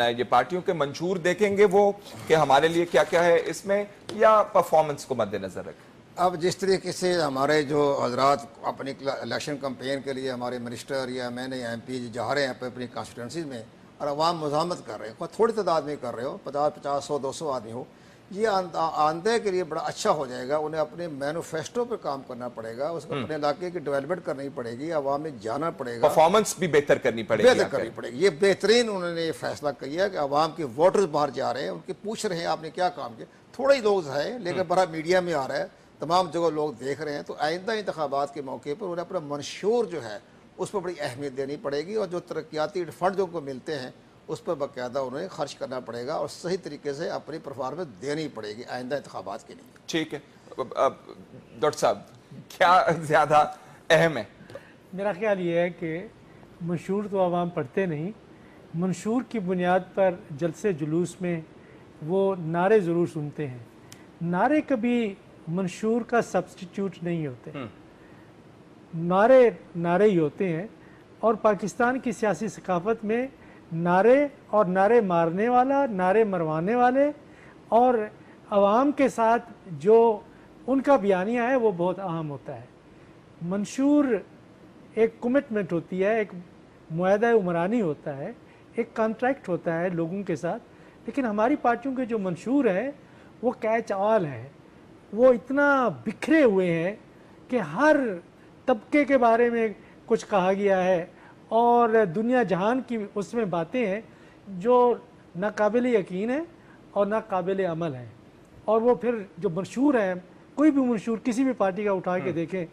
अपना है? ये पार्टियों के मंशूर देखेंगे वो कि हमारे लिए क्या क्या है इसमें, या परफॉर्मेंस को मद्देनजर रखें? अब जिस तरीके से हमारे जो हजरात अपनी इलेक्शन कैंपेन के लिए हमारे मिनिस्टर या मैंने MP जा रहे हैं अपनी कॉन्स्टिट्यूंसीज में, और अवाम मज़ामत कर रहे हैं, थोड़ी तादाद में कर रहे हो, 50, 100, 200 आदमी हो, ये आंदे के लिए बड़ा अच्छा हो जाएगा। उन्हें अपने मैनिफेस्टो पर काम करना पड़ेगा, उसको अपने इलाके की डेवलपमेंट करनी पड़ेगी, अवाम में जाना पड़ेगा, परफॉर्मेंस भी बेहतर करनी पड़ेगी, बेहतर करनी पड़ेगी। ये बेहतरीन उन्होंने ये फैसला किया कि अवाम के वोटर्स बाहर जा रहे हैं, उनके पूछ रहे हैं आपने क्या काम किया। थोड़े ही लोग हैं लेकिन बड़ा मीडिया में आ रहा है, तमाम जगह लोग देख रहे हैं। तो आइंदा इंतखाबात के मौके पर उन्हें अपना मंशूर जो है उस पर बड़ी अहमियत देनी पड़ेगी, और जो तरक्याती फंड जो को मिलते हैं उस पर बाकायदा उन्हें खर्च करना पड़ेगा और सही तरीके से अपनी परफॉर्मेंस देनी पड़ेगी आइंदा इंतखाबात के लिए। ठीक है डॉक्टर साहब, क्या ज्यादा अहम है? मेरा ख्याल ये है कि मंशूर तो आवाम पढ़ते नहीं, मंशूर की बुनियाद पर जलसे जुलूस में वो नारे ज़रूर सुनते हैं। नारे कभी मंशूर का सब्स्टिट्यूट नहीं होते, नारे नारे ही होते हैं। और पाकिस्तान की सियासी सकाफत में नारे और नारे मारने वाला, नारे मरवाने वाले और आवाम के साथ जो उनका बयानिया है वो बहुत अहम होता है। मंशूर एक कमिटमेंट होती है, एक मुआहदा उमरानी होता है, एक कॉन्ट्रैक्ट होता है लोगों के साथ। लेकिन हमारी पार्टियों के जो मंशूर है वो कैच ऑल है, वो इतना बिखरे हुए हैं कि हर तबके के बारे में कुछ कहा गया है और दुनिया जहान की उसमें बातें हैं जो नाकाबिल यकीन है और नाकाबिल अमल है। और वो फिर जो मंशूर हैं, कोई भी मंशूर किसी भी पार्टी का उठा के देखें,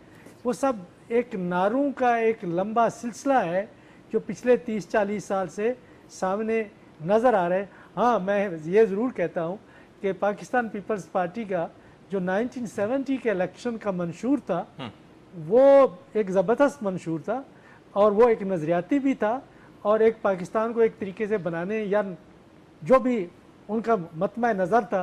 वो सब एक नारों का एक लंबा सिलसिला है जो पिछले 30-40 साल से सामने नज़र आ रहे हैं। हाँ, मैं ये ज़रूर कहता हूँ कि पाकिस्तान पीपल्स पार्टी का जो 1970 के इलेक्शन का मंशूर था वो एक ज़बरदस्त मंशूर था, और वो एक नज़रियाती भी था, और एक पाकिस्तान को एक तरीके से बनाने या जो भी उनका मतमा नज़र था